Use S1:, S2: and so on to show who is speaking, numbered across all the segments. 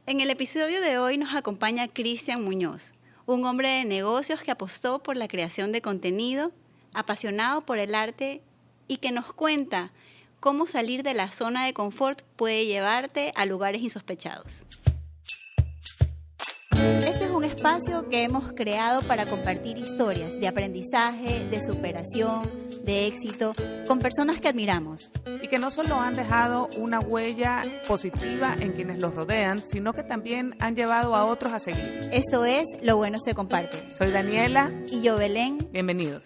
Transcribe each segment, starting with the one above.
S1: En el episodio de hoy nos acompaña Cristian Muñoz, un hombre de negocios que apostó por la creación de contenido, apasionado por el arte y que nos cuenta cómo salir de la zona de confort puede llevarte a lugares insospechados. Este es un espacio que hemos creado para compartir historias de aprendizaje, de superación, de éxito, con personas que admiramos.
S2: Y que no solo han dejado una huella positiva en quienes los rodean, sino que también han llevado a otros a seguir.
S1: Esto es Lo Bueno Se Comparte.
S2: Soy Daniela.
S1: Y yo, Belén.
S2: Bienvenidos.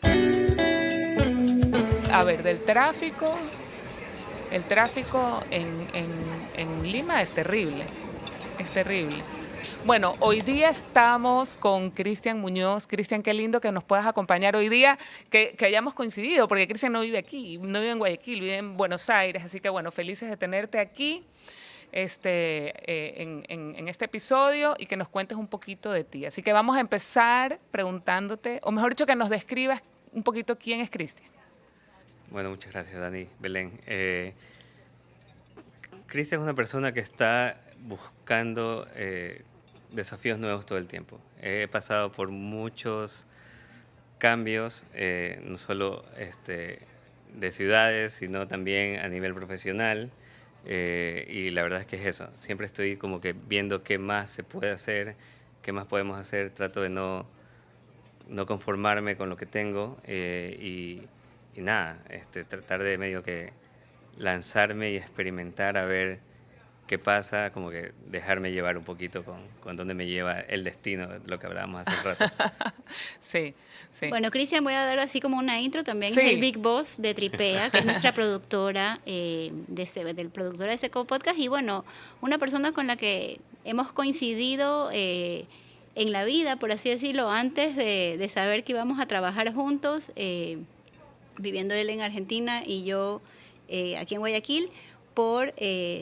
S3: A ver, del tráfico, el tráfico en Lima es terrible, es terrible. Bueno, hoy día estamos con Cristian Muñoz. Cristian, qué lindo que nos puedas acompañar hoy día, que hayamos coincidido, porque Cristian no vive aquí, no vive en Guayaquil, vive en Buenos Aires, así que bueno, felices de tenerte aquí en este episodio y que nos cuentes un poquito de ti. Así que vamos a empezar preguntándote, o mejor dicho, que nos describas un poquito quién es Cristian.
S4: Bueno, muchas gracias, Dani, Belén. Cristian es una persona que está buscando desafíos nuevos todo el tiempo. He pasado por muchos cambios, no solo de ciudades, sino también a nivel profesional. Y la verdad es que es eso. Siempre estoy como que viendo qué más se puede hacer, qué más podemos hacer. Trato de no conformarme con lo que tengo y nada, tratar de medio que lanzarme y experimentar a ver qué pasa, como que dejarme llevar un poquito con dónde me lleva el destino, de lo que hablábamos hace un rato.
S3: Sí, sí.
S1: Bueno, Cristian, voy a dar así como una intro también.
S3: Sí.
S1: Es el Big Boss de Tripea, que es nuestra productora, del productora de Seco Podcast. Y bueno, una persona con la que hemos coincidido en la vida, por así decirlo, antes de saber que íbamos a trabajar juntos, viviendo él en Argentina y yo aquí en Guayaquil, por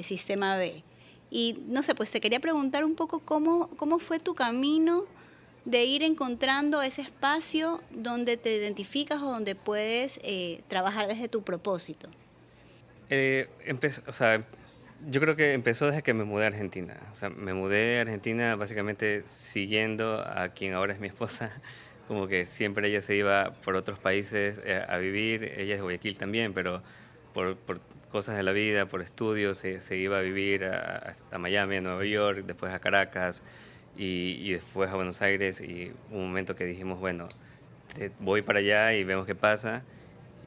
S1: Sistema B. Y no sé, pues te quería preguntar un poco cómo fue tu camino de ir encontrando ese espacio donde te identificas o donde puedes trabajar desde tu propósito.
S4: Yo creo que empezó desde que me mudé a Argentina. O sea, me mudé a Argentina básicamente siguiendo a quien ahora es mi esposa. Como que siempre ella se iba por otros países a vivir. Ella es de Guayaquil también, pero por cosas de la vida, por estudios, se iba a vivir a Miami, a Nueva York, después a Caracas y después a Buenos Aires. Y un momento que dijimos, bueno, voy para allá y vemos qué pasa.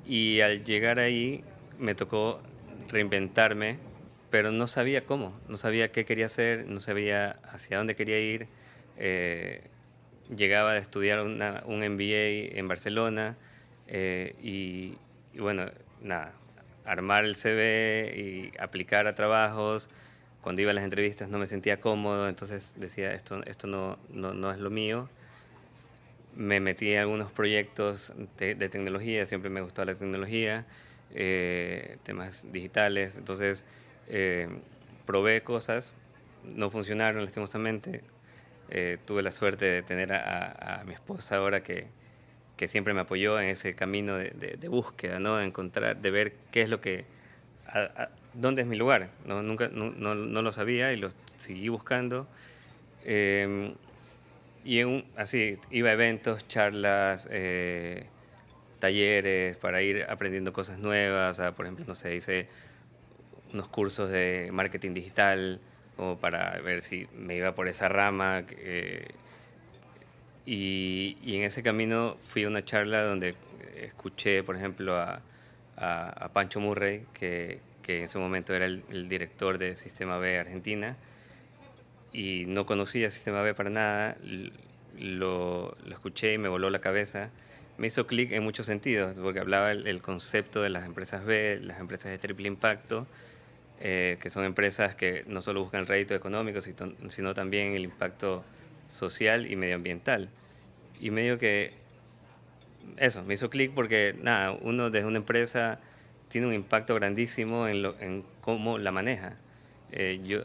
S4: Y al llegar ahí me tocó reinventarme, pero no sabía cómo, no sabía qué quería hacer, no sabía hacia dónde quería ir. Llegaba de estudiar un MBA en Barcelona y bueno, nada, armar el CV y aplicar a trabajos. Cuando iba a las entrevistas no me sentía cómodo, entonces decía, esto no es lo mío. Me metí en algunos proyectos de tecnología, siempre me gustó la tecnología, temas digitales, entonces probé cosas, no funcionaron lastimosamente. Tuve la suerte de tener a mi esposa ahora que siempre me apoyó en ese camino de búsqueda, ¿no? De encontrar, de ver qué es lo que, dónde es mi lugar. Nunca no lo sabía y lo seguí buscando. Y así, iba a eventos, charlas, talleres para ir aprendiendo cosas nuevas. O sea, por ejemplo, no sé, hice unos cursos de marketing digital como para ver si me iba por esa rama. Y en ese camino fui a una charla donde escuché, por ejemplo, a Pancho Murray, que en ese momento era el director de Sistema B Argentina, y no conocía Sistema B para nada. Lo escuché y me voló la cabeza. Me hizo clic en muchos sentidos, porque hablaba el concepto de las empresas B, las empresas de triple impacto, que son empresas que no solo buscan el rédito económico, sino también el impacto social y medioambiental. Y medio que eso, me hizo clic porque, nada, uno desde una empresa tiene un impacto grandísimo en cómo la maneja. Yo,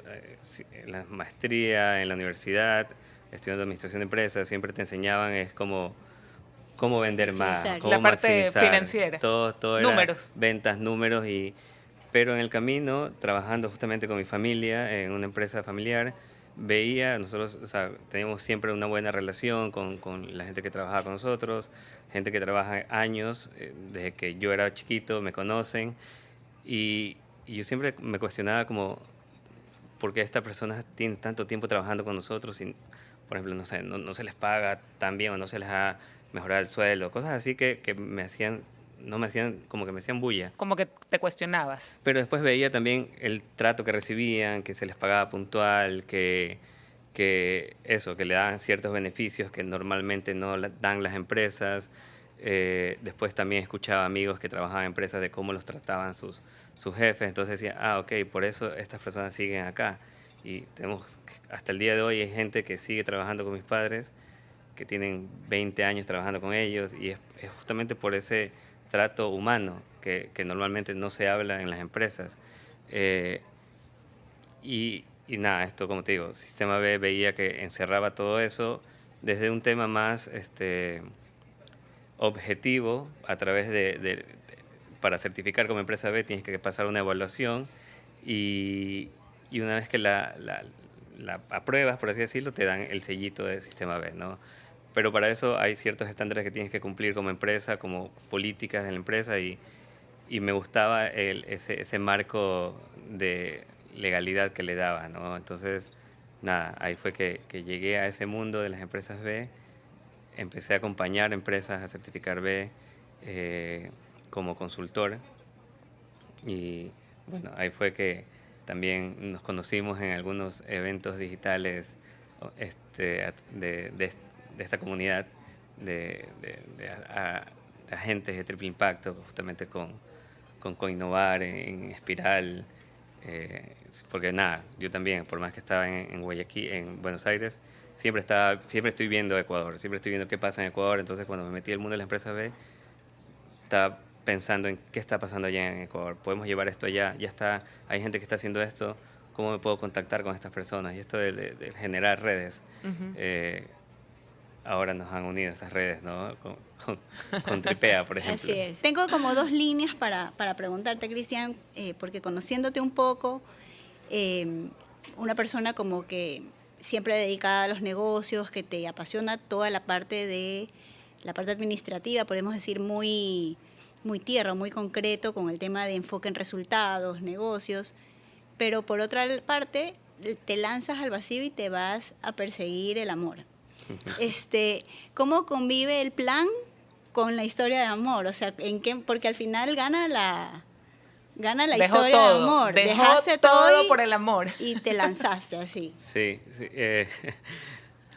S4: en la maestría, en la universidad, estudiando administración de empresas, siempre te enseñaban es cómo vender más,
S1: Maximizar.
S4: cómo
S3: La parte
S4: maximizar.
S3: financiera.
S4: Todo era
S3: Números.
S4: ventas, números. Pero en el camino, trabajando justamente con mi familia, en una empresa familiar, veía, nosotros, o sea, teníamos siempre una buena relación con la gente que trabajaba con nosotros, gente que trabaja años, desde que yo era chiquito, me conocen, y yo siempre me cuestionaba como, ¿por qué estas personas tienen tanto tiempo trabajando con nosotros y, por ejemplo, no sé, no se les paga tan bien o no se les ha mejorado el sueldo? Cosas así que me hacían, no me hacían, como que me hacían bulla.
S3: Como que te cuestionabas.
S4: Pero después veía también el trato que recibían, que se les pagaba puntual, que eso, que le daban ciertos beneficios que normalmente no dan las empresas. Después también escuchaba amigos que trabajaban en empresas de cómo los trataban sus jefes. Entonces decía, ok, por eso estas personas siguen acá. Y tenemos, hasta el día de hoy hay gente que sigue trabajando con mis padres, que tienen 20 años trabajando con ellos, y es justamente por ese trato humano que normalmente no se habla en las empresas. Y nada, esto como te digo, Sistema B veía que encerraba todo eso desde un tema más objetivo, a través para certificar como empresa B tienes que pasar una evaluación, y una vez que la apruebas, por así decirlo, te dan el sellito de Sistema B, ¿no? Pero para eso hay ciertos estándares que tienes que cumplir como empresa, como políticas de la empresa, y me gustaba ese marco de legalidad que le daba, ¿no? Entonces, nada, ahí fue que llegué a ese mundo de las empresas B, empecé a acompañar empresas a certificar B como consultor, y bueno, ahí fue que también nos conocimos en algunos eventos digitales de esta comunidad de agentes de triple impacto, justamente con Coinnovar, en Espiral, porque nada, yo también, por más que estaba en Guayaquil, en Buenos Aires, siempre estoy viendo Ecuador, siempre estoy viendo qué pasa en Ecuador. Entonces cuando me metí al mundo de la empresa B, estaba pensando en qué está pasando allá en Ecuador. Podemos llevar esto allá, ya está, hay gente que está haciendo esto, ¿cómo me puedo contactar con estas personas? Y esto de generar redes, ahora nos han unido esas redes, ¿no? Con Tripea, por ejemplo.
S1: Así es. Tengo como dos líneas para preguntarte, Cristian, porque conociéndote un poco, una persona como que siempre dedicada a los negocios, que te apasiona toda la parte administrativa, podemos decir muy tierra, muy concreto, con el tema de enfoque en resultados, negocios, pero por otra parte te lanzas al vacío y te vas a perseguir el amor. ¿Cómo convive el plan con la historia de amor? O sea, porque al final gana la historia de amor.
S3: Dejaste todo por el amor.
S1: Y te lanzaste así.
S4: Sí.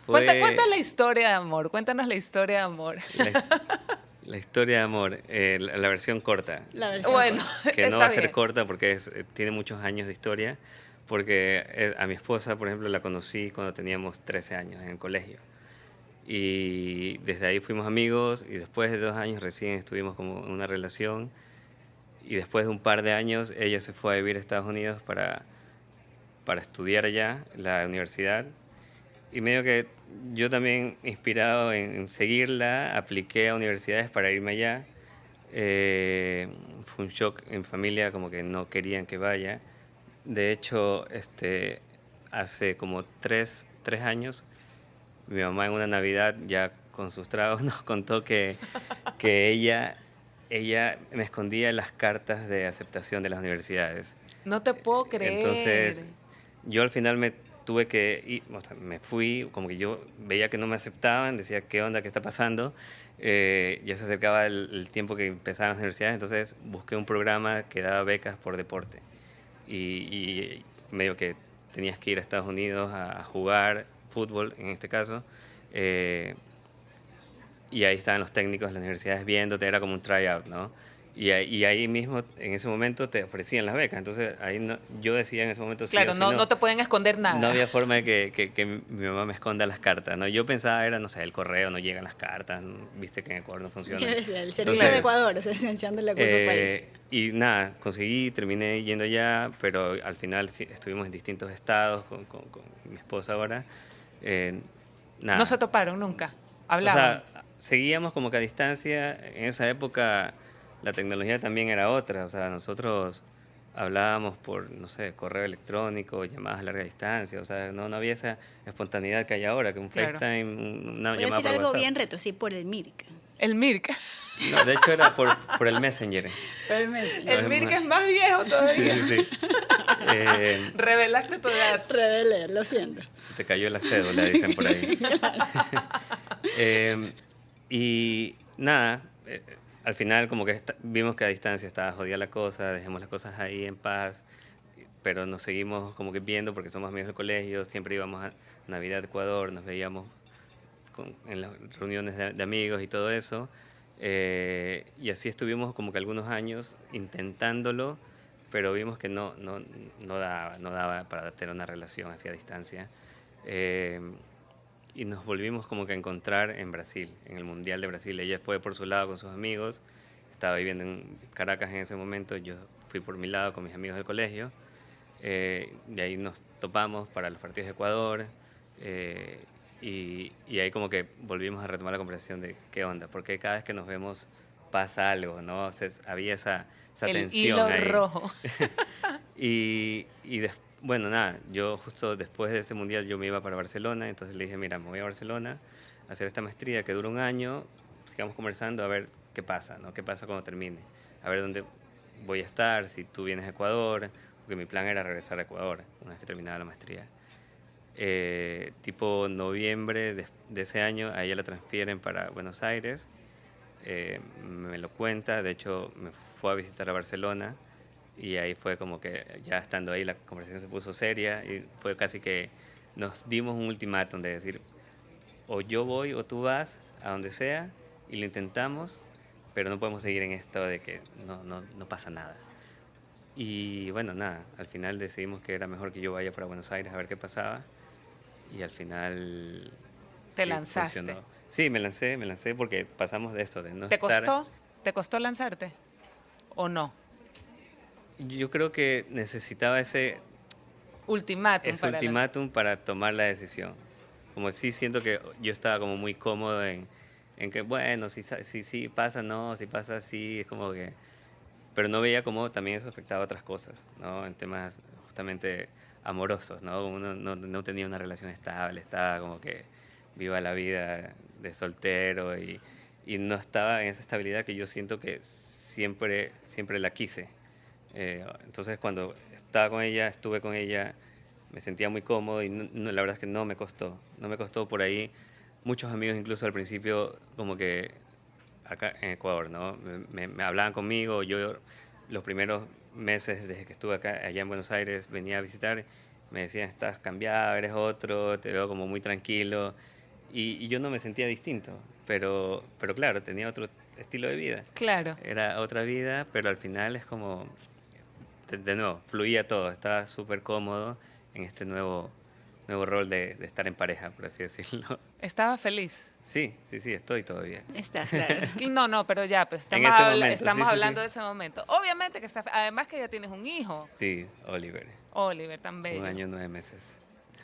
S3: Cuenta la historia de amor. Cuéntanos la historia de amor.
S4: La historia de amor, la versión corta.
S3: Bueno,
S4: que no va a ser corta porque tiene muchos años de historia. Porque a mi esposa, por ejemplo, la conocí cuando teníamos 13 años en el colegio. Y desde ahí fuimos amigos, y después de 2 años recién estuvimos como en una relación. Y después de un par de años ella se fue a vivir a Estados Unidos para estudiar allá, la universidad. Y medio que yo también, inspirado en seguirla, apliqué a universidades para irme allá. Fue un shock en familia, como que no querían que vaya. De hecho, hace como 3 años, mi mamá en una Navidad, ya con sus tragos, nos contó que ella me escondía las cartas de aceptación de las universidades.
S3: No te puedo creer.
S4: Entonces, yo al final me tuve que ir, o sea, me fui, como que yo veía que no me aceptaban, decía, ¿qué onda? ¿Qué está pasando? Ya se acercaba el tiempo que empezaban las universidades, entonces busqué un programa que daba becas por deporte. Y medio que tenías que ir a Estados Unidos a jugar fútbol, en este caso. Y ahí estaban los técnicos de las universidades viéndote, era como un tryout, ¿no? Y ahí mismo, en ese momento, te ofrecían las becas. Entonces, ahí yo decía en ese momento...
S3: Claro,
S4: sí,
S3: no te pueden esconder nada.
S4: No había forma de que mi mamá me esconda las cartas, ¿no? Yo pensaba, no sé, el correo, no llegan las cartas, viste que en Ecuador no funciona.
S1: El servicio de Ecuador, o sea, echándole la culpa al país.
S4: Y nada, terminé yendo allá, pero al final sí, estuvimos en distintos estados con mi esposa ahora. Nada.
S3: ¿No se toparon nunca? ¿Hablaban?
S4: O sea, seguíamos como que a distancia. En esa época la tecnología también era otra. O sea, nosotros hablábamos por, no sé, correo electrónico, llamadas a larga distancia, o sea, no había esa espontaneidad que hay ahora, que un
S3: Claro.
S4: FaceTime, una
S1: Voy a
S4: llamada
S1: decir
S4: por
S1: algo
S4: WhatsApp.
S1: bien retro, sí, por el MIRC.
S3: El Mirk.
S4: No, de hecho era por el Messenger.
S3: El
S4: es
S3: Mirk
S4: más-
S3: es más viejo
S4: Sí,
S3: todavía.
S4: sí, sí.
S3: Revelaste tu edad.
S1: Rebelde, lo siento.
S4: Se te cayó la cédula, dicen por ahí. Y nada, al final como que vimos que a distancia estaba jodida la cosa, dejemos las cosas ahí en paz, pero nos seguimos como que viendo porque somos amigos del colegio, siempre íbamos a Navidad Ecuador, nos veíamos en las reuniones de amigos y todo eso. Y así estuvimos como que algunos años intentándolo, pero vimos que no daba para tener una relación así a distancia. Y nos volvimos como que a encontrar en Brasil, en el Mundial de Brasil. Ella fue por su lado con sus amigos, estaba viviendo en Caracas en ese momento, yo fui por mi lado con mis amigos del colegio. De ahí nos topamos para los partidos de Ecuador. Y ahí como que volvimos a retomar la conversación de qué onda, porque cada vez que nos vemos pasa algo, ¿no? O sea, había esa
S3: El
S4: tensión
S3: hilo
S4: ahí.
S3: rojo.
S4: Bueno, nada, yo justo después de ese mundial yo me iba para Barcelona, entonces le dije, mira, me voy a Barcelona a hacer esta maestría que dura un año, sigamos conversando a ver qué pasa, ¿no? ¿Qué pasa cuando termine? A ver dónde voy a estar, si tú vienes a Ecuador, porque mi plan era regresar a Ecuador una vez que terminaba la maestría. Tipo noviembre de ese año, a ella la transfieren para Buenos Aires, me lo cuenta, de hecho me fue a visitar a Barcelona y ahí fue como que ya estando ahí la conversación se puso seria y fue casi que nos dimos un ultimátum de decir o yo voy o tú vas a donde sea y lo intentamos, pero no podemos seguir en esto de que no pasa nada. Y bueno, nada, al final decidimos que era mejor que yo vaya para Buenos Aires a ver qué pasaba. Y al final...
S3: Te
S4: sí,
S3: lanzaste.
S4: funcionó. Sí, me lancé porque pasamos de esto, de no
S3: ¿Te
S4: estar...
S3: costó? ¿Te costó lanzarte? ¿O no?
S4: Yo creo que necesitaba ese
S3: Ultimátum.
S4: para tomar la decisión. Como sí siento que yo estaba como muy cómodo en que, bueno, si pasa, no, si pasa, sí, es como que... Pero no veía cómo también eso afectaba a otras cosas, ¿no? En temas justamente amorosos, ¿no? Uno no tenía una relación estable, estaba como que viva la vida de soltero y no estaba en esa estabilidad que yo siento que siempre la quise. Entonces cuando estaba con ella, estuve con ella, me sentía muy cómodo y la verdad es que no me costó por ahí. Muchos amigos incluso al principio como que acá en Ecuador, ¿no? Me hablaban conmigo, yo los primeros meses desde que estuve acá, allá en Buenos Aires, venía a visitar, me decían, estás cambiado, eres otro, te veo como muy tranquilo, y yo no me sentía distinto, pero claro, tenía otro estilo de vida.
S3: Claro.
S4: Era otra vida, pero al final es como, de nuevo, fluía todo, estaba súper cómodo en este nuevo rol de estar en pareja, por así decirlo.
S3: ¿Estaba feliz?
S4: Sí, estoy todavía.
S1: Está claro.
S3: No, pero ya, pues
S4: En
S3: estamos,
S4: ese momento,
S3: estamos
S4: sí,
S3: hablando
S4: sí.
S3: de ese momento. Obviamente que está, además que ya tienes un hijo,
S4: Sí, Oliver,
S3: Oliver, tan bello.
S4: 1 año 9 meses.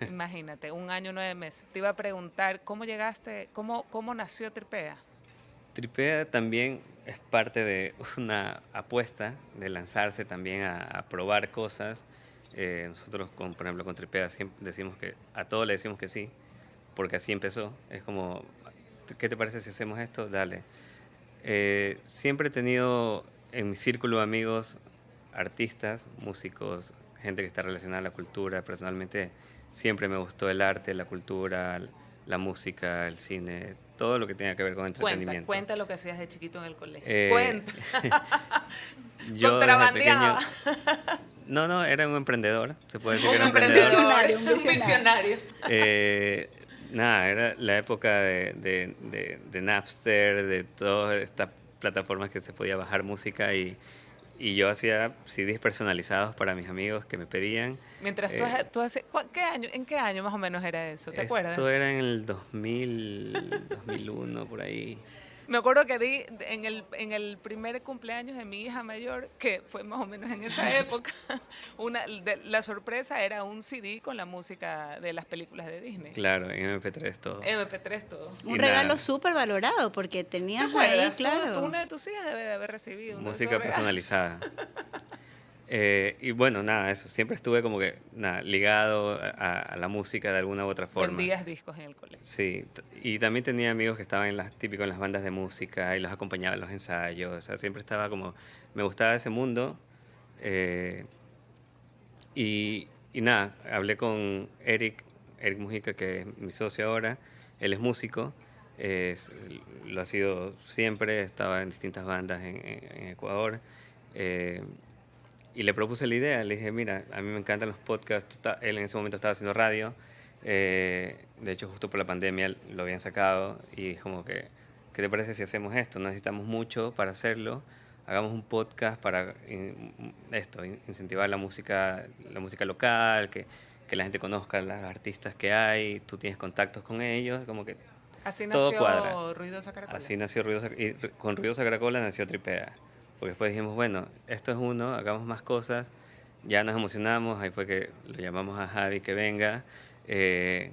S3: Imagínate, 1 año 9 meses. Te iba a preguntar, ¿cómo llegaste, cómo nació Tripea?
S4: Tripea también es parte de una apuesta de lanzarse también a probar cosas. Nosotros, por ejemplo, con Tripea siempre decimos que a todo le decimos que sí, porque así empezó. Es como, ¿qué te parece si hacemos esto? Dale. Siempre he tenido en mi círculo de amigos artistas, músicos, gente que está relacionada a la cultura. Personalmente siempre me gustó el arte, la cultura, la música, el cine, todo lo que tenga que ver con entretenimiento.
S3: Cuenta lo que hacías de chiquito en el colegio.
S4: Eh,
S3: Cuenta.
S4: Yo
S3: Contrabandeaba.
S4: desde pequeño... No, era un emprendedor, se puede decir que
S3: Un
S4: era
S3: emprendedor,
S1: Un visionario.
S4: Nada, era la época de Napster, de todas estas plataformas que se podía bajar música y yo hacía CDs personalizados para mis amigos que me pedían.
S3: Mientras tú haces, ¿en qué año más o menos era eso? ¿Te acuerdas?
S4: Esto era en el 2000, 2001, por ahí.
S3: Me acuerdo que di en el primer cumpleaños de mi hija mayor, que fue más o menos en esa época, la sorpresa era un CD con la música de las películas de Disney.
S4: Claro, en MP3 todo.
S3: MP3 todo.
S1: Un
S4: Y
S1: regalo
S4: nada.
S1: súper valorado porque
S3: ¿Te
S1: tenías ahí,
S3: acuerdas?
S1: claro.
S3: Una de tus hijas debe de haber recibido uno de
S4: Música
S3: esos regalos.
S4: personalizada. Y bueno, nada, eso. Siempre estuve como que nada, ligado a la música de alguna u otra forma.
S3: Vendías discos en el colegio.
S4: Sí, y también tenía amigos que estaban típico en las bandas de música y los acompañaba en los ensayos. O sea, siempre estaba como, me gustaba ese mundo. eh, y nada, hablé con Eric Mujica, que es mi socio ahora. Él es músico, es- lo ha sido siempre, estaba en distintas bandas en Ecuador. eh, y le propuse la idea, le dije, mira, a mí me encantan los podcasts. Él en ese momento estaba haciendo radio. De hecho, justo por la pandemia lo habían sacado. Y es como que, ¿qué te parece si hacemos esto? No necesitamos mucho para hacerlo. Hagamos un podcast para incentivar la música local, que la gente conozca a los artistas que hay. Tú tienes contactos con ellos, como que
S3: Así
S4: todo cuadra.
S3: nació Ruidosa Caracola.
S4: Así nació con Ruidosa Caracola nació Tripea. Porque después dijimos, bueno, esto es uno, hagamos más cosas. Ya nos emocionamos, ahí fue que lo llamamos a Javi que venga.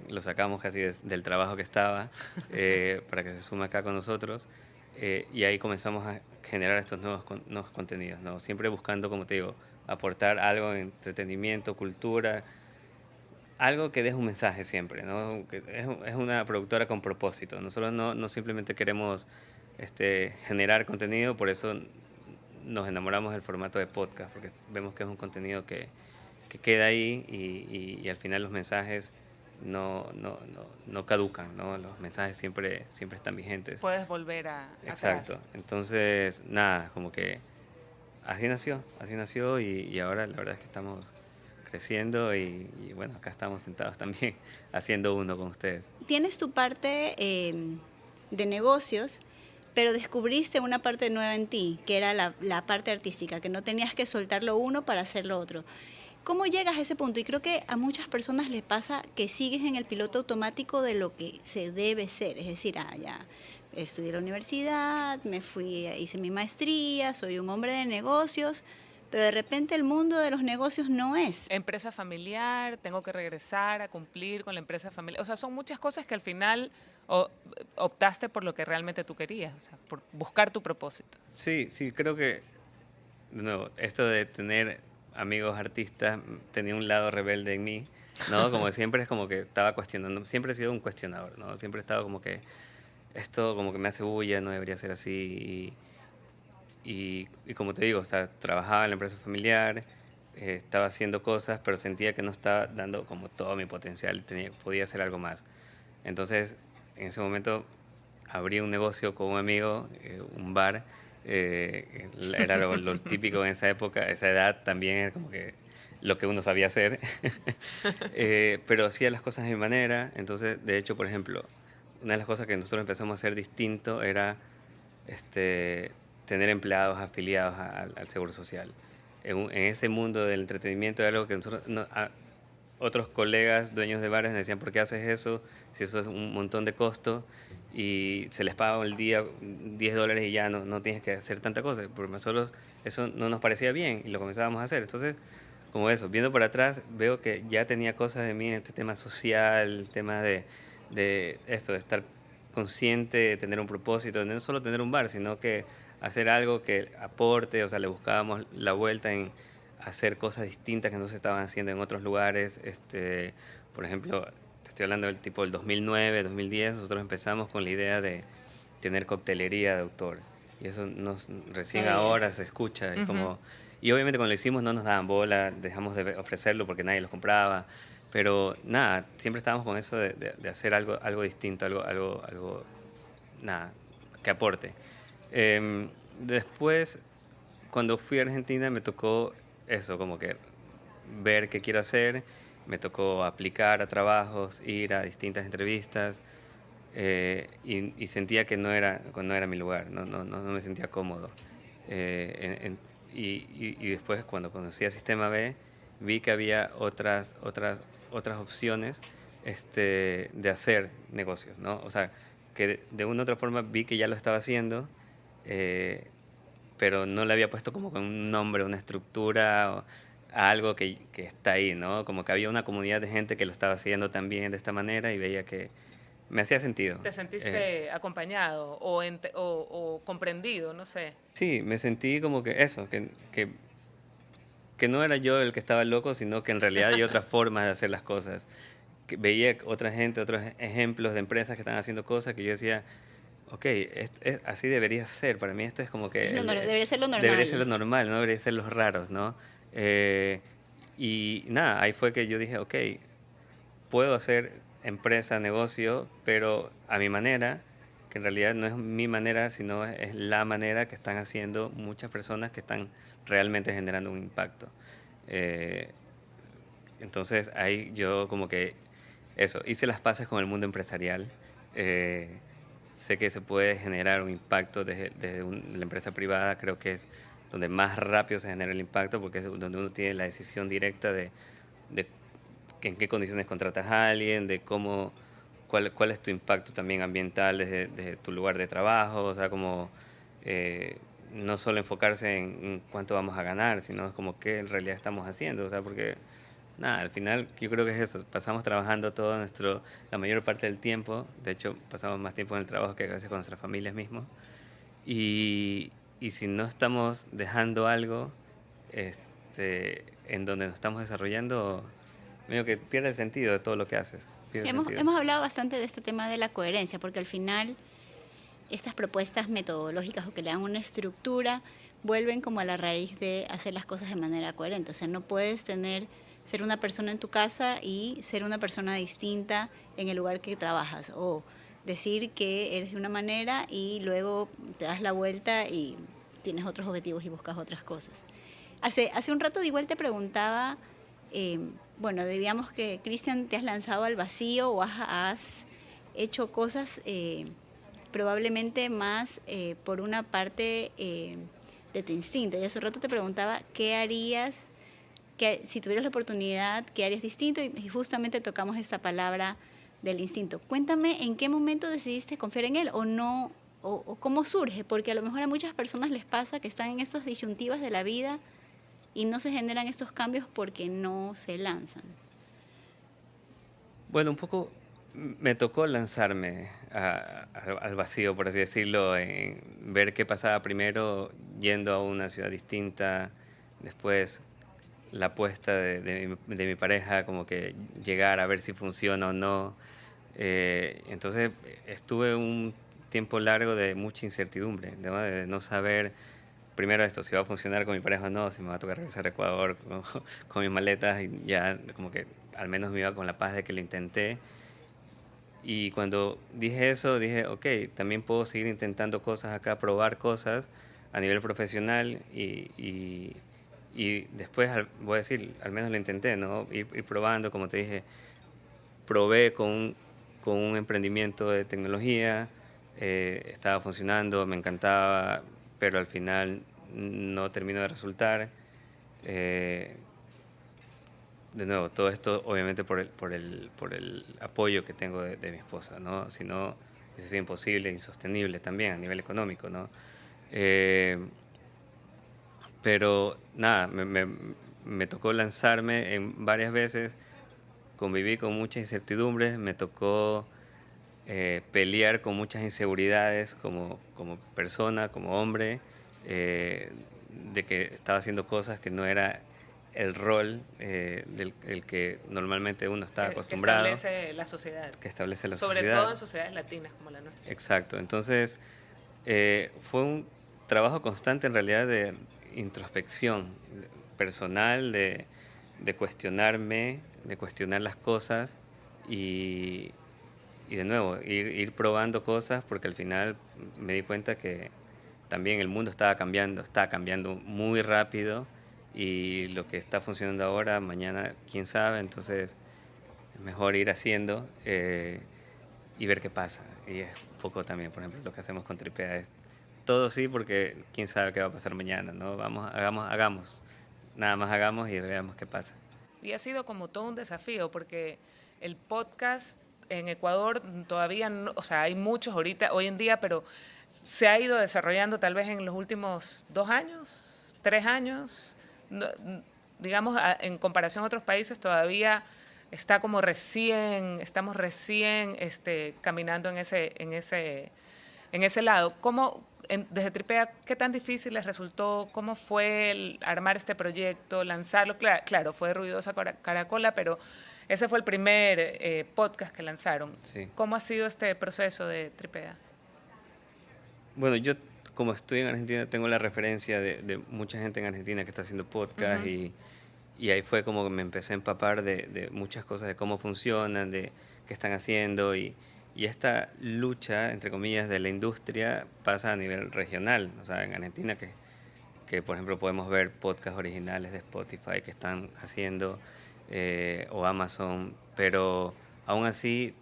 S4: Lo sacamos casi del trabajo que estaba para que se sume acá con nosotros. Y ahí comenzamos a generar estos nuevos contenidos, ¿no? Siempre buscando, como te digo, aportar algo en entretenimiento, cultura, algo que deje un mensaje siempre, ¿no? Que es una productora con propósito. Nosotros no simplemente queremos generar contenido, por eso nos enamoramos del formato de podcast, porque vemos que es un contenido que queda ahí y al final los mensajes no caducan, ¿no? Los mensajes siempre están vigentes.
S3: Puedes volver
S4: Exacto.
S3: atrás.
S4: Entonces, nada, como que así nació y ahora la verdad es que estamos creciendo y bueno, acá estamos sentados también haciendo uno con ustedes.
S1: Tienes tu parte de negocios, pero descubriste una parte nueva en ti, que era la parte artística, que no tenías que soltar lo uno para hacer lo otro. ¿Cómo llegas a ese punto? Y creo que a muchas personas les pasa que sigues en el piloto automático de lo que se debe ser. Es decir, ya estudié en la universidad, me fui, hice mi maestría, soy un hombre de negocios, pero de repente el mundo de los negocios no es.
S3: Empresa familiar, tengo que regresar a cumplir con la empresa familiar. O sea, son muchas cosas que al final optaste por lo que realmente tú querías, o sea, por buscar tu propósito.
S4: Sí, creo que, de nuevo, esto de tener amigos artistas tenía un lado rebelde en mí, ¿no? Como siempre es como que estaba cuestionando, siempre he sido un cuestionador, ¿no? Siempre he estado como que esto como que me hace bulla, no debería ser así. Y como te digo, o sea, trabajaba en la empresa familiar, estaba haciendo cosas, pero sentía que no estaba dando como todo mi potencial, podía hacer algo más. Entonces, en ese momento abrí un negocio con un amigo, un bar. Era lo típico en esa época, esa edad también era como que lo que uno sabía hacer. Pero hacía las cosas de mi manera. Entonces, de hecho, por ejemplo, una de las cosas que nosotros empezamos a hacer distinto era tener empleados afiliados al Seguro Social. En ese mundo del entretenimiento era algo que nosotros, otros colegas dueños de bares me decían, ¿por qué haces eso? Si eso es un montón de costo y se les paga el día $10 y ya no tienes que hacer tanta cosa. Porque nosotros eso no nos parecía bien y lo comenzábamos a hacer. Entonces, como eso, viendo por atrás, veo que ya tenía cosas de mí en este tema social, el tema de esto, de estar consciente, de tener un propósito, de no solo tener un bar, sino que hacer algo que aporte, o sea, le buscábamos la vuelta en hacer cosas distintas que no se estaban haciendo en otros lugares. Por ejemplo, te estoy hablando del tipo del 2009, 2010, nosotros empezamos con la idea de tener coctelería de autor. Y eso recién ahora se escucha. Y obviamente cuando lo hicimos no nos daban bola, dejamos de ofrecerlo porque nadie los compraba. Pero nada, siempre estábamos con eso de hacer algo distinto, algo nada, que aporte. Después, cuando fui a Argentina, me tocó eso, como que ver qué quiero hacer, me tocó aplicar a trabajos, ir a distintas entrevistas y sentía que no era mi lugar, no me sentía cómodo. Y después, cuando conocí a Sistema B, vi que había otras opciones de hacer negocios, ¿no? O sea, que de una u otra forma vi que ya lo estaba haciendo, pero no le había puesto como con un nombre, una estructura, o a algo que está ahí, ¿no? Como que había una comunidad de gente que lo estaba haciendo también de esta manera y veía que me hacía sentido.
S3: ¿Te sentiste acompañado o comprendido? No sé.
S4: Sí, me sentí como que eso, que que no era yo el que estaba loco, sino que en realidad hay otras formas de hacer las cosas. Que veía otra gente, otros ejemplos de empresas que están haciendo cosas que yo decía, ok, así debería ser. Para mí esto es como que...
S1: Debería ser lo normal.
S4: Debería ser lo normal, no debería ser los raros, ¿no? Y nada, ahí fue que yo dije, ok, puedo hacer empresa, negocio, pero a mi manera, que en realidad no es mi manera, sino es la manera que están haciendo muchas personas que están realmente generando un impacto. Entonces ahí yo como que eso, hice las paces con el mundo empresarial. Sé que se puede generar un impacto desde la empresa privada, creo que es donde más rápido se genera el impacto porque es donde uno tiene la decisión directa de en qué condiciones contratas a alguien, de cuál es tu impacto también ambiental desde tu lugar de trabajo, o sea, como no solo enfocarse en cuánto vamos a ganar, sino como qué en realidad estamos haciendo, o sea, porque nada, al final yo creo que es eso, pasamos trabajando la mayor parte del tiempo, de hecho pasamos más tiempo en el trabajo que a veces con nuestras familias mismos, y si no estamos dejando algo en donde nos estamos desarrollando, medio que pierde el sentido de todo lo que haces.
S1: Hemos hablado bastante de este tema de la coherencia, porque al final estas propuestas metodológicas o que le dan una estructura vuelven como a la raíz de hacer las cosas de manera coherente. O sea, no puedes ser una persona en tu casa y ser una persona distinta en el lugar que trabajas, o decir que eres de una manera y luego te das la vuelta y tienes otros objetivos y buscas otras cosas. Hace un rato igual te preguntaba, bueno, diríamos que, Cristian, te has lanzado al vacío o has hecho cosas probablemente más por una parte de tu instinto. Y hace un rato te preguntaba qué harías, si tuvieras la oportunidad, qué harías distinto, y justamente tocamos esta palabra del instinto. Cuéntame en qué momento decidiste confiar en él o no, o cómo surge, porque a lo mejor a muchas personas les pasa que están en estas disyuntivas de la vida y no se generan estos cambios porque no se lanzan.
S4: Bueno, un poco me tocó lanzarme al vacío, por así decirlo, en ver qué pasaba primero yendo a una ciudad distinta, después la apuesta de mi pareja, como que llegar a ver si funciona o no. Entonces estuve un tiempo largo de mucha incertidumbre, ¿no? De no saber primero esto, si va a funcionar con mi pareja o no, si me va a tocar regresar a Ecuador con mis maletas, y ya como que al menos me iba con la paz de que lo intenté. Y cuando dije eso, dije, ok, también puedo seguir intentando cosas acá, probar cosas a nivel profesional y después, voy a decir, al menos lo intenté, ¿no? Ir probando, como te dije, probé con un emprendimiento de tecnología, estaba funcionando, me encantaba, pero al final no terminó de resultar. De nuevo, todo esto obviamente por el apoyo que tengo de mi esposa, ¿no? Si no, hubiese sido imposible, insostenible también a nivel económico, ¿no? Pero nada, me tocó lanzarme en varias veces, conviví con muchas incertidumbres, me tocó pelear con muchas inseguridades como persona, como hombre, de que estaba haciendo cosas que no era el rol el que normalmente uno está acostumbrado.
S3: Que establece la sociedad.
S4: Que establece la
S3: Sobre
S4: sociedad.
S3: todo en sociedades latinas como la nuestra.
S4: Exacto. Entonces, fue un trabajo constante en realidad de introspección personal, de cuestionarme, de cuestionar las cosas y de nuevo, ir probando cosas, porque al final me di cuenta que también el mundo está cambiando muy rápido, y lo que está funcionando ahora, mañana, quién sabe. Entonces es mejor ir haciendo y ver qué pasa. Y es un poco también, por ejemplo, lo que hacemos con Tripea es todo sí, porque quién sabe qué va a pasar mañana, ¿no? Hagamos, nada más hagamos y veamos qué pasa.
S3: Y ha sido como todo un desafío, porque el podcast en Ecuador todavía, no, o sea, hay muchos hoy en día, pero se ha ido desarrollando tal vez en los últimos 2 años, 3 años. No, digamos, en comparación a otros países todavía está como estamos recién caminando en ese lado. desde Tripea, ¿qué tan difícil les resultó? ¿Cómo fue armar este proyecto, lanzarlo? Claro, fue Ruidosa Caracola, pero ese fue el primer podcast que lanzaron.
S4: Sí.
S3: ¿Cómo ha sido este proceso de Tripea?
S4: Bueno, yo como estoy en Argentina tengo la referencia de mucha gente en Argentina que está haciendo podcast y ahí fue como que me empecé a empapar de muchas cosas, de cómo funcionan, de qué están haciendo y esta lucha, entre comillas, de la industria pasa a nivel regional. O sea, en Argentina que por ejemplo podemos ver podcasts originales de Spotify que están haciendo o Amazon, pero aún así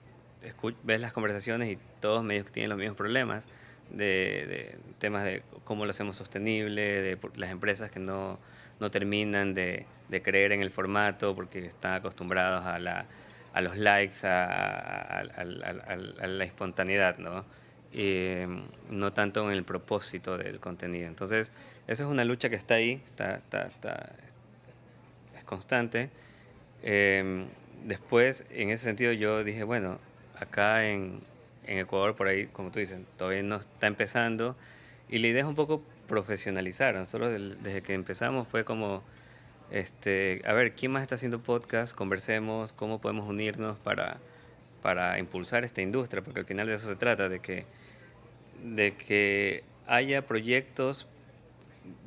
S4: ves las conversaciones y todos medios que tienen los mismos problemas de temas de cómo lo hacemos sostenible, de las empresas que no terminan de creer en el formato porque están acostumbrados a los likes, a la espontaneidad, ¿no? No tanto en el propósito del contenido. Entonces, esa es una lucha que está ahí, es constante. Después, en ese sentido, yo dije, bueno, acá en Ecuador, por ahí, como tú dices, todavía no está empezando y la idea es un poco profesionalizar. Nosotros desde que empezamos fue como, a ver, ¿quién más está haciendo podcast? Conversemos, ¿cómo podemos unirnos para impulsar esta industria? Porque al final de eso se trata, de que haya proyectos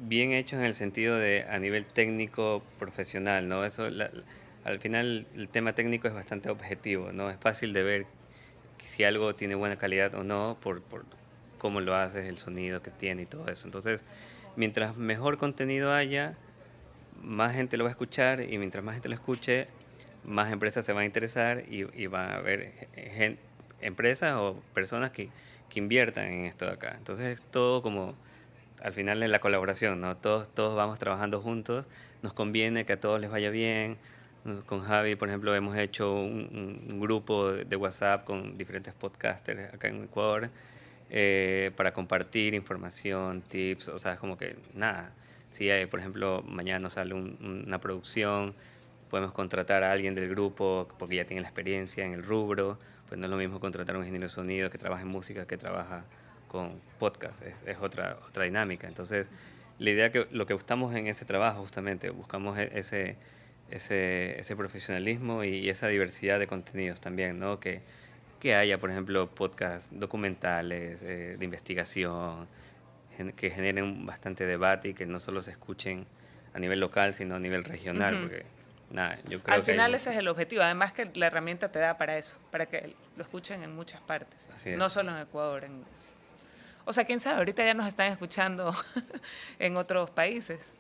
S4: bien hechos en el sentido de a nivel técnico profesional, ¿no? Al final el tema técnico es bastante objetivo, ¿no? Es fácil de ver si algo tiene buena calidad o no por cómo lo haces, el sonido que tiene y todo eso. Entonces, mientras mejor contenido haya, más gente lo va a escuchar y mientras más gente lo escuche, más empresas se van a interesar y van a haber empresas o personas que inviertan en esto de acá. Entonces, todo como al final es la colaboración, ¿no? Todos vamos trabajando juntos, nos conviene que a todos les vaya bien. Con Javi, por ejemplo, hemos hecho un grupo de WhatsApp con diferentes podcasters acá en Ecuador para compartir información, tips, o sea, es como que nada. Si hay, por ejemplo, mañana nos sale una producción, podemos contratar a alguien del grupo porque ya tiene la experiencia en el rubro, pues no es lo mismo contratar a un ingeniero de sonido que trabaja en música que trabaja con podcast, es otra dinámica. Entonces, la idea que lo que buscamos en ese trabajo, justamente, buscamos ese profesionalismo y esa diversidad de contenidos también, ¿no? Que haya, por ejemplo, podcasts documentales, de investigación, que generen bastante debate y que no solo se escuchen a nivel local, sino a nivel regional, porque nada, yo creo
S3: al final ese es el objetivo, además que la herramienta te da para eso, para que lo escuchen en muchas partes, no solo en Ecuador. O sea, quién sabe, ahorita ya nos están escuchando en otros países.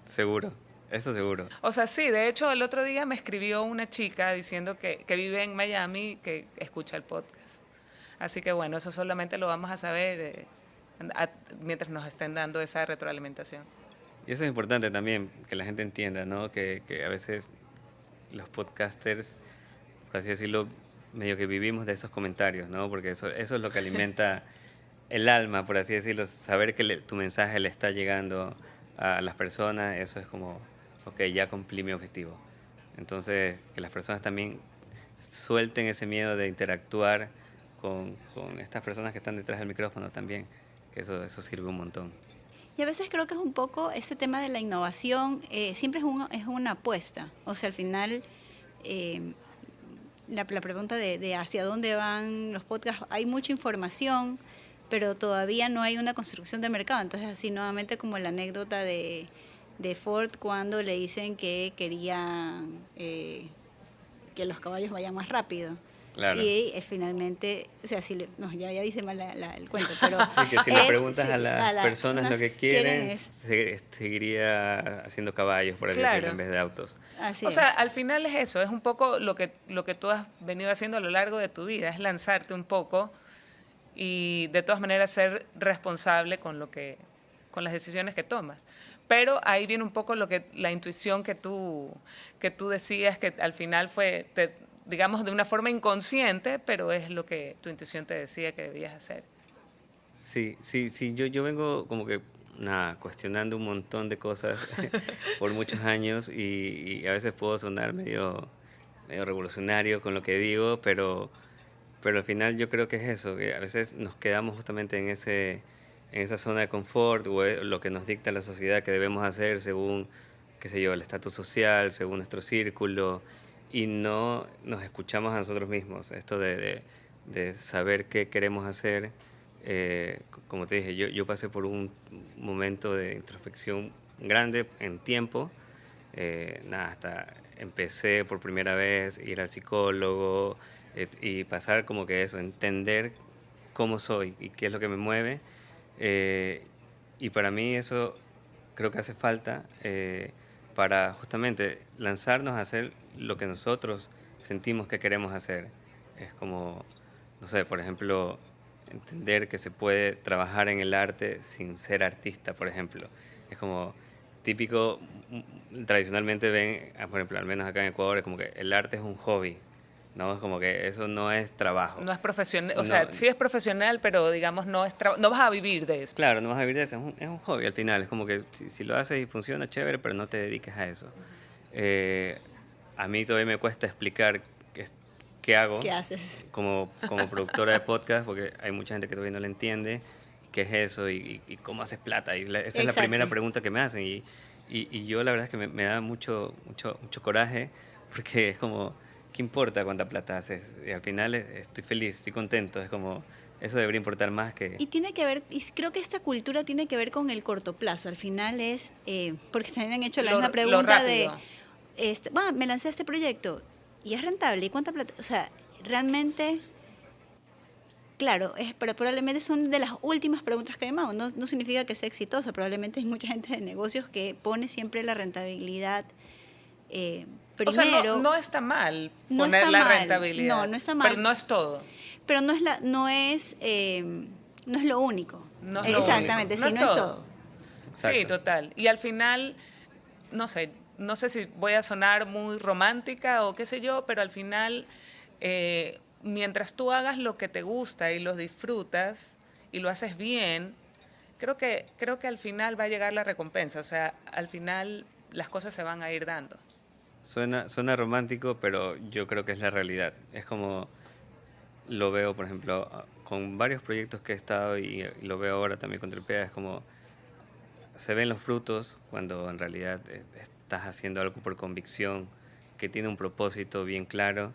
S4: Seguro. Eso seguro.
S3: O sea, sí, de hecho el otro día me escribió una chica diciendo que vive en Miami, que escucha el podcast. Así que bueno, eso solamente lo vamos a saber mientras nos estén dando esa retroalimentación.
S4: Y eso es importante también, que la gente entienda, ¿no? Que a veces los podcasters, por así decirlo, medio que vivimos de esos comentarios, ¿no? Porque eso es lo que alimenta el alma, por así decirlo, saber que tu mensaje le está llegando a las personas, eso es como, ok, ya cumplí mi objetivo. Entonces, que las personas también suelten ese miedo de interactuar con estas personas que están detrás del micrófono también, que eso sirve un montón.
S1: Y a veces creo que es un poco ese tema de la innovación, siempre es una apuesta. O sea, al final, la pregunta de hacia dónde van los podcasts, hay mucha información, pero todavía no hay una construcción de mercado. Entonces, así nuevamente como la anécdota de Ford cuando le dicen que querían que los caballos vayan más rápido.
S4: Claro.
S1: Y finalmente, o sea, ya hice mal el cuento, pero
S4: sí, que si le preguntas a las personas lo que quieren seguiría haciendo caballos, por así decirlo, en vez de autos.
S3: Así sea, al final es eso, es un poco lo que tú has venido haciendo a lo largo de tu vida, es lanzarte un poco y de todas maneras ser responsable con las decisiones que tomas. Pero ahí viene un poco la intuición que tú decías, que al final fue, digamos, de una forma inconsciente, pero es lo que tu intuición te decía que debías hacer.
S4: Sí, yo vengo como que, cuestionando un montón de cosas por muchos años y a veces puedo sonar medio revolucionario con lo que digo, pero al final yo creo que es eso, que a veces nos quedamos justamente en en esa zona de confort o lo que nos dicta la sociedad que debemos hacer según, qué sé yo, el estatus social, según nuestro círculo, y no nos escuchamos a nosotros mismos. Esto de saber qué queremos hacer. Como te dije, yo pasé por un momento de introspección grande en tiempo. Hasta empecé por primera vez ir al psicólogo, y pasar como que eso, entender cómo soy y qué es lo que me mueve. Y para mí eso creo que hace falta, para justamente lanzarnos a hacer lo que nosotros sentimos que queremos hacer. Es como, no sé, por ejemplo, entender que se puede trabajar en el arte sin ser artista, por ejemplo. Es como típico, tradicionalmente ven, por ejemplo, al menos acá en Ecuador, es como que el arte es un hobby, ¿no? Es como que eso no es trabajo.
S3: No es profesional, o
S4: No,
S3: sea, sí es profesional, pero digamos no es no vas a vivir de eso.
S4: claro, no vas a vivir de eso, es un hobby al final. Es como que si lo haces y funciona, chévere, pero no te dediques a eso. A mí todavía me cuesta explicar qué hago
S1: ¿Qué haces?
S4: como productora de podcast, porque hay mucha gente que todavía no lo entiende. ¿Qué es eso? ¿Y cómo haces plata? Esa es la
S1: Exacto.
S4: primera pregunta que me hacen. Y yo la verdad es que me da mucho coraje, porque es como, ¿qué importa cuánta plata haces? Y al final estoy feliz, estoy contento. Es como, eso debería importar más que...
S1: Y tiene que ver, y creo que esta cultura tiene que ver con el corto plazo. Al final es, porque también me han hecho la misma pregunta de, me lancé a este proyecto y es rentable, ¿y cuánta plata? O sea, realmente, claro, pero probablemente son de las últimas preguntas que me hago. No significa que sea exitosa, probablemente hay mucha gente de negocios que pone siempre la rentabilidad primero.
S3: O sea, no está mal
S1: No
S3: poner
S1: está
S3: la
S1: mal.
S3: rentabilidad.
S1: No está mal.
S3: Pero no es todo.
S1: Pero no es lo único.
S3: No es lo
S1: Exactamente,
S3: único.
S1: sí, no es todo.
S4: Exacto.
S3: Sí, total. Y al final, no sé si voy a sonar muy romántica o qué sé yo, pero al final, mientras tú hagas lo que te gusta y lo disfrutas y lo haces bien, creo que al final va a llegar la recompensa. O sea, al final las cosas se van a ir dando.
S4: Suena romántico, pero yo creo que es la realidad. Es como lo veo, por ejemplo, con varios proyectos que he estado y lo veo ahora también con Tripea. Es como se ven los frutos cuando en realidad estás haciendo algo por convicción, que tiene un propósito bien claro,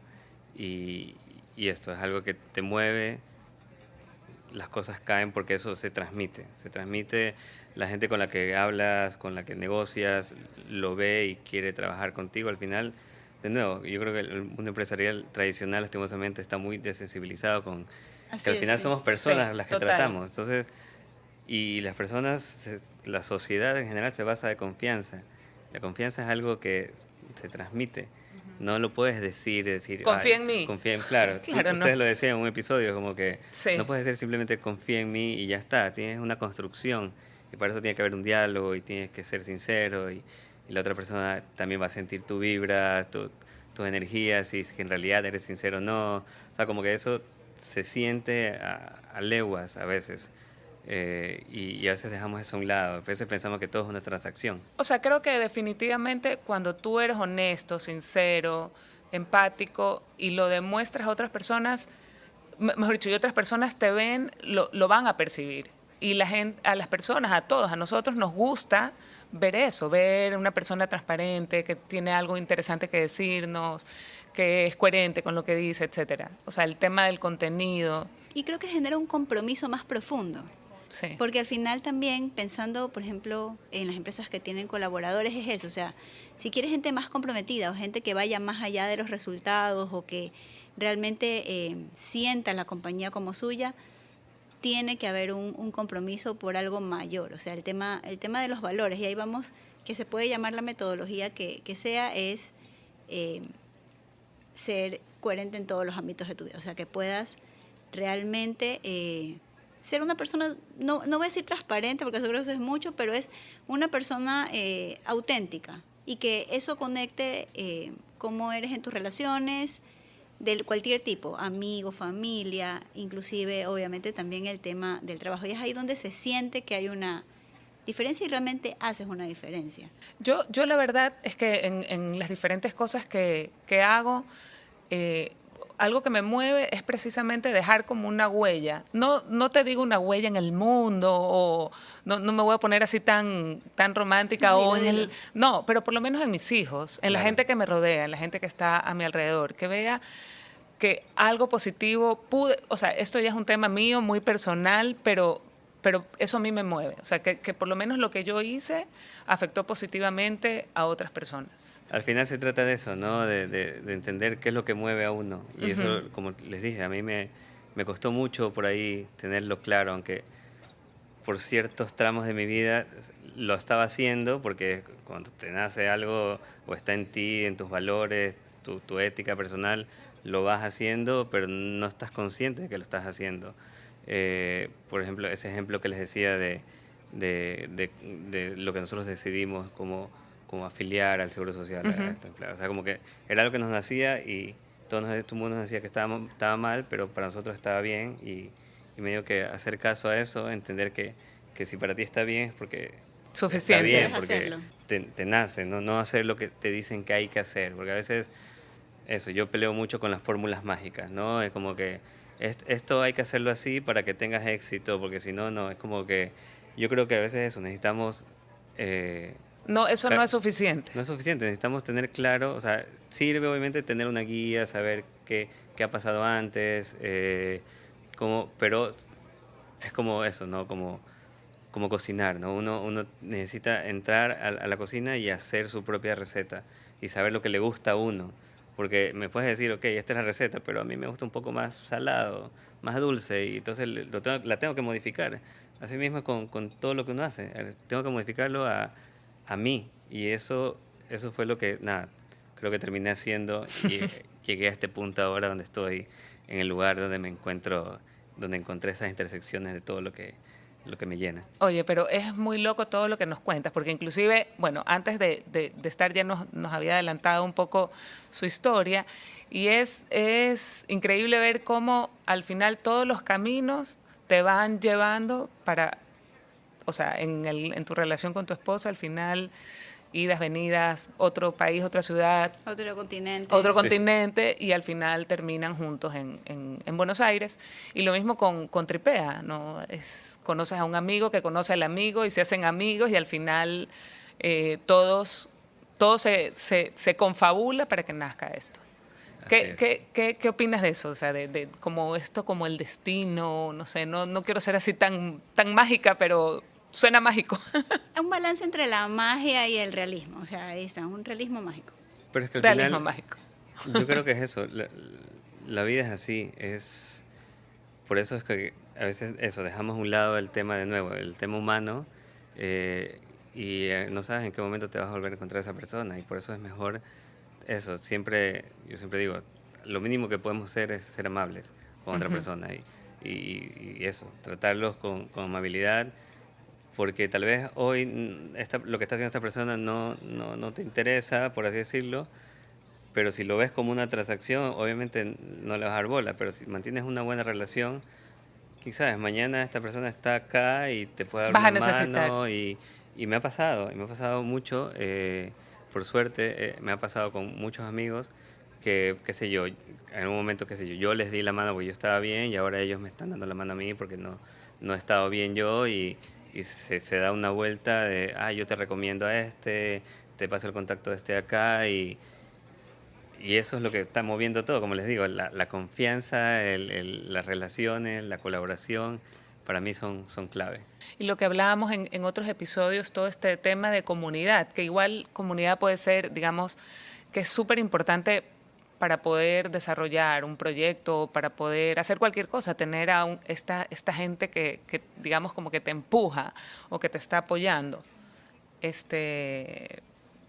S4: y esto es algo que te mueve. Las cosas caen porque eso se transmite. La gente con la que hablas, con la que negocias, lo ve y quiere trabajar contigo. Al final, de nuevo, yo creo que el mundo empresarial tradicional, lastimosamente, está muy desensibilizado con que al final
S1: sí.
S4: somos personas
S3: Sí,
S4: las que
S3: total.
S4: tratamos. Entonces, y las personas, la sociedad en general se basa de confianza. La confianza es algo que se transmite. No lo puedes decir,
S3: Confía
S4: "Ay,
S3: en mí".
S4: confía en, claro,
S3: Claro,
S4: ustedes
S3: no.
S4: lo decían en un episodio, como que
S3: Sí.
S4: no puedes decir simplemente confía en mí y ya está. Tienes una construcción y para eso tiene que haber un diálogo y tienes que ser sincero, y la otra persona también va a sentir tu vibra, tus energías, si es que en realidad eres sincero o no. O sea, como que eso se siente a leguas a veces. Y a veces dejamos eso a un lado. A veces pensamos que todo es una transacción.
S3: O sea, creo que definitivamente cuando tú eres honesto, sincero, empático y lo demuestras a otras personas, mejor dicho, y otras personas te ven, lo van a percibir. Y la gente, a las personas, a todos, a nosotros nos gusta ver eso, ver una persona transparente, que tiene algo interesante que decirnos, que es coherente con lo que dice, etcétera. O sea, el tema del contenido.
S1: Y creo que genera un compromiso más profundo.
S3: Sí.
S1: Porque al final también, pensando, por ejemplo, en las empresas que tienen colaboradores, es eso. O sea, si quieres gente más comprometida o gente que vaya más allá de los resultados o que realmente sienta la compañía como suya, tiene que haber un compromiso por algo mayor. O sea, el tema de los valores, y ahí vamos, que se puede llamar la metodología que sea, es ser coherente en todos los ámbitos de tu vida. O sea, que puedas realmente ser una persona, no voy a decir transparente, porque eso creo que eso es mucho, pero es una persona auténtica, y que eso conecte cómo eres en tus relaciones, de cualquier tipo, amigos, familia, inclusive obviamente también el tema del trabajo. Y es ahí donde se siente que hay una diferencia y realmente haces una diferencia.
S3: Yo la verdad es que en las diferentes cosas que hago, algo que me mueve es precisamente dejar como una huella. No te digo una huella en el mundo, o no me voy a poner así tan romántica,
S1: Dilo,
S3: o en
S1: dilo.
S3: el... No, pero por lo menos en mis hijos, en la
S4: Claro.
S3: gente que me rodea, en la gente que está a mi alrededor, que vea que algo positivo pude, o sea, esto ya es un tema mío, muy personal, pero eso a mí me mueve. O sea, que por lo menos lo que yo hice afectó positivamente a otras personas.
S4: Al final se trata de eso, ¿no? De entender qué es lo que mueve a uno. Y eso, como les dije, a mí me costó mucho por ahí tenerlo claro, aunque por ciertos tramos de mi vida lo estaba haciendo, porque cuando te nace algo o está en ti, en tus valores, tu ética personal, lo vas haciendo, pero no estás consciente de que lo estás haciendo. Por ejemplo, ese ejemplo que les decía de lo que nosotros decidimos como afiliar al Seguro Social a estos empleados. O sea, como que era algo que nos nacía y todo el mundo nos decía que estaba mal, pero para nosotros estaba bien y medio que hacer caso a eso, entender que si para ti está bien es porque
S3: Suficiente.
S4: está bien,
S1: Debes
S4: porque
S1: hacerlo.
S4: te nace, no hacer lo que te dicen que hay que hacer, porque a veces eso, yo peleo mucho con las fórmulas mágicas, ¿no? Es como que esto hay que hacerlo así para que tengas éxito, porque si no, no, es como que yo creo que a veces eso, necesitamos...
S3: No, eso no es suficiente.
S4: No es suficiente, necesitamos tener claro, o sea, sirve obviamente tener una guía, saber qué ha pasado antes, pero es como eso, ¿no? Como cocinar, ¿no? Uno necesita entrar a la cocina y hacer su propia receta y saber lo que le gusta a uno. Porque me puedes decir, ok, esta es la receta, pero a mí me gusta un poco más salado, más dulce, y entonces la tengo que modificar. Así mismo con todo lo que uno hace, tengo que modificarlo a mí. Y eso fue lo que, nada, creo que terminé haciendo y llegué a este punto ahora donde estoy, en el lugar donde me encuentro, donde encontré esas intersecciones de todo lo que me llena.
S3: Oye, pero es muy loco todo lo que nos cuentas, porque inclusive, bueno, antes de estar ya nos había adelantado un poco su historia, y es increíble ver cómo al final todos los caminos te van llevando para, o sea, en tu relación con tu esposa, al final, idas, venidas, otro país, otra ciudad,
S1: Otro continente.
S3: otro
S4: Sí.
S3: continente, y al final terminan juntos en Buenos Aires. Y lo mismo con Tripea, ¿no? Conoces a un amigo que conoce al amigo y se hacen amigos y al final todo se confabula para que nazca esto.
S4: Así es.
S3: ¿Qué opinas de eso? O sea, de como esto, como el destino, no sé, no quiero ser así tan mágica, pero suena mágico.
S1: Es un balance entre la magia y el realismo. O sea, ahí está, un realismo mágico.
S4: Pero es que al
S3: Realismo
S4: final,
S3: mágico.
S4: yo creo que es eso, la vida es así, por eso es que a veces eso, dejamos a un lado el tema de nuevo, el tema humano, no sabes en qué momento te vas a volver a encontrar a esa persona, y por eso es mejor eso, yo siempre digo, lo mínimo que podemos hacer es ser amables con otra persona, y eso, tratarlos con amabilidad, porque tal vez hoy lo que está haciendo esta persona no te interesa, por así decirlo, pero si lo ves como una transacción, obviamente no le vas a dar bola, pero si mantienes una buena relación, quizás mañana esta persona está acá y te puede dar
S3: Vas a
S4: una
S3: necesitar.
S4: mano y me ha pasado mucho, por suerte, me ha pasado con muchos amigos que, qué sé yo, en un momento, qué sé yo les di la mano porque yo estaba bien y ahora ellos me están dando la mano a mí porque no he estado bien yo y se da una vuelta de, yo te recomiendo a este, te paso el contacto de este acá y eso es lo que está moviendo todo, como les digo, la confianza, las relaciones, la colaboración, para mí son clave.
S3: Y lo que hablábamos en otros episodios, todo este tema de comunidad, que igual comunidad puede ser, digamos, que es súper importante para poder desarrollar un proyecto, para poder hacer cualquier cosa, tener a esta gente que, digamos, como que te empuja o que te está apoyando.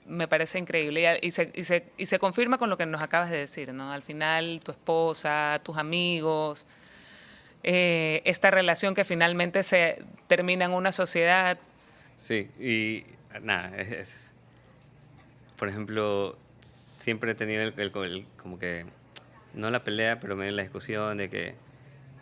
S3: Me parece increíble y se confirma con lo que nos acabas de decir, ¿no? Al final, tu esposa, tus amigos, esta relación que finalmente se termina en una sociedad.
S4: Sí, y nada, por ejemplo, siempre he tenido como que, no la pelea, pero medio la discusión de que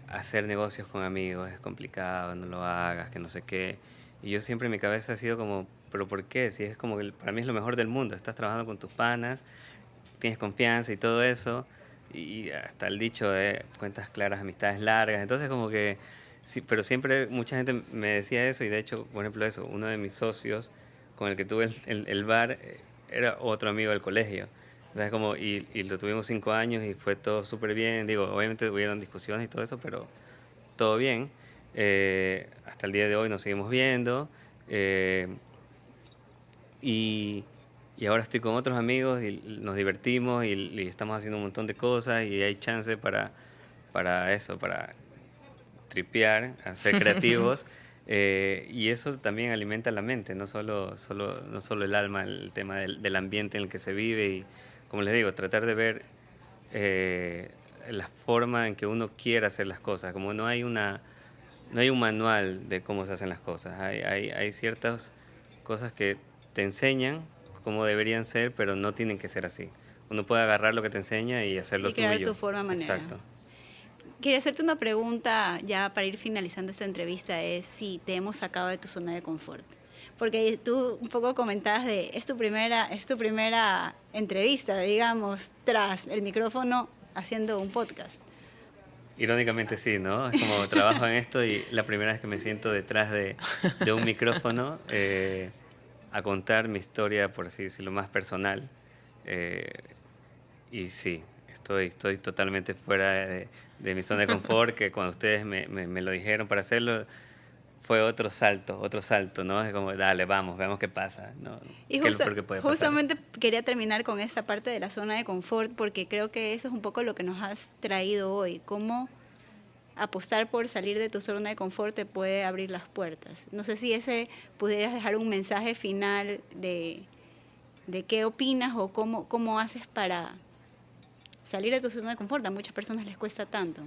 S4: hacer negocios con amigos es complicado, no lo hagas, que no sé qué. Y yo siempre en mi cabeza ha sido como, ¿pero por qué? Si es como que para mí es lo mejor del mundo, estás trabajando con tus panas, tienes confianza y todo eso, y hasta el dicho de cuentas claras, amistades largas. Entonces como que, sí, pero siempre mucha gente me decía eso y de hecho, por ejemplo, eso, uno de mis socios con el que tuve el bar era otro amigo del colegio. O sea, como, y lo tuvimos 5 años y fue todo súper bien. Digo, obviamente hubieron discusiones y todo eso, pero todo bien. Hasta el día de hoy nos seguimos viendo. Y ahora estoy con otros amigos y nos divertimos y estamos haciendo un montón de cosas y hay chance para eso, para tripear, a ser creativos. Y eso también alimenta la mente, no solo el alma, el tema del ambiente en el que se vive y, como les digo, tratar de ver la forma en que uno quiere hacer las cosas. Como no hay un manual de cómo se hacen las cosas, hay ciertas cosas que te enseñan cómo deberían ser, pero no tienen que ser así. Uno puede agarrar lo que te enseña y hacerlo tuyo.
S1: Y crear tu forma, manera.
S4: Exacto.
S1: Quería hacerte una pregunta ya para ir finalizando esta entrevista, es si te hemos sacado de tu zona de confort. Porque tú un poco comentabas de, es tu primera entrevista, digamos, tras el micrófono haciendo un podcast.
S4: Irónicamente sí, ¿no? Es como trabajo en esto y la primera vez que me siento detrás de un micrófono a contar mi historia, por así decirlo, más personal. Y sí, estoy totalmente fuera de mi zona de confort, que cuando ustedes me lo dijeron para hacerlo, fue otro salto, ¿no? Es como, dale, vamos, veamos qué pasa, ¿no?
S1: Y justamente quería terminar con esa parte de la zona de confort, porque creo que eso es un poco lo que nos has traído hoy, cómo apostar por salir de tu zona de confort te puede abrir las puertas. No sé si pudieras dejar un mensaje final de qué opinas o cómo haces para salir de tu zona de confort. A muchas personas les cuesta tanto.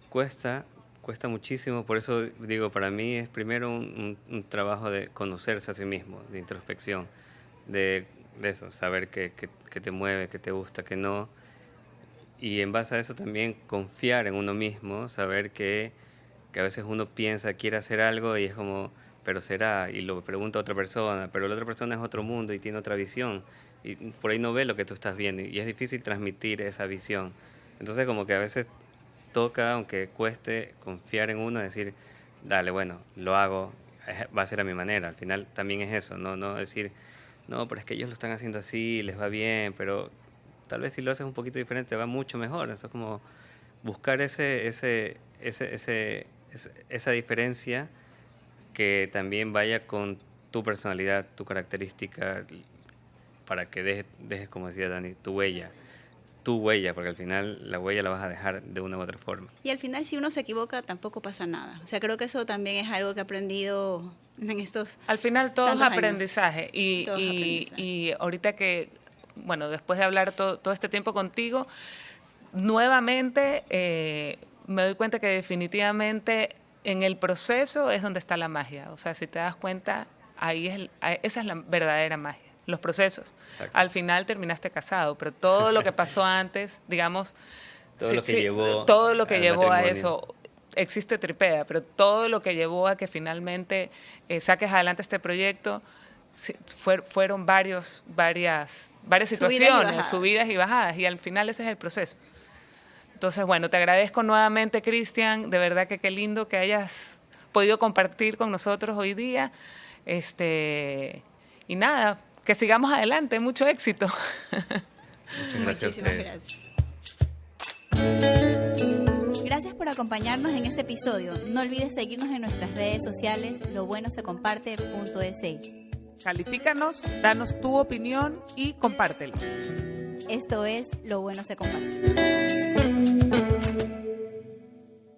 S4: Cuesta muchísimo, por eso digo, para mí es primero un trabajo de conocerse a sí mismo, de introspección, de eso, saber qué te mueve, qué te gusta, qué no, y en base a eso también confiar en uno mismo, saber que a veces uno piensa, quiere hacer algo y es como, pero será, y lo pregunta a otra persona, pero la otra persona es otro mundo y tiene otra visión, y por ahí no ve lo que tú estás viendo, y es difícil transmitir esa visión. Entonces como que a veces toca, aunque cueste, confiar en uno, decir, dale, bueno, lo hago, va a ser a mi manera. Al final también es eso, no decir, no, pero es que ellos lo están haciendo así, les va bien, pero tal vez si lo haces un poquito diferente va mucho mejor. Eso es como buscar esa diferencia que también vaya con tu personalidad, tu característica, para que dejes, como decía Dani, tu huella, porque al final la huella la vas a dejar de una u otra forma.
S1: Y al final, si uno se equivoca, tampoco pasa nada. O sea, creo que eso también es algo que he aprendido en estos
S3: Al final todo es aprendizaje. Y ahorita que, bueno, después de hablar todo este tiempo contigo, nuevamente me doy cuenta que definitivamente en el proceso es donde está la magia. O sea, si te das cuenta, esa es la verdadera magia. Los procesos. Exacto. Al final terminaste casado, pero todo lo que pasó antes, digamos, todo lo que llevó a eso, existe Tripea, pero todo lo que llevó a que finalmente saques adelante este proyecto fueron varias situaciones, subidas y bajadas, y al final ese es el proceso. Entonces, bueno, te agradezco nuevamente, Cristian, de verdad que qué lindo que hayas podido compartir con nosotros hoy día, y nada, que sigamos adelante, mucho éxito.
S4: Muchas gracias.
S1: Muchísimas gracias. Gracias por acompañarnos en este episodio. No olvides seguirnos en nuestras redes sociales, lobuenosecomparte.es.
S2: Califícanos, danos tu opinión y compártelo.
S1: Esto es Lo Bueno Se Comparte.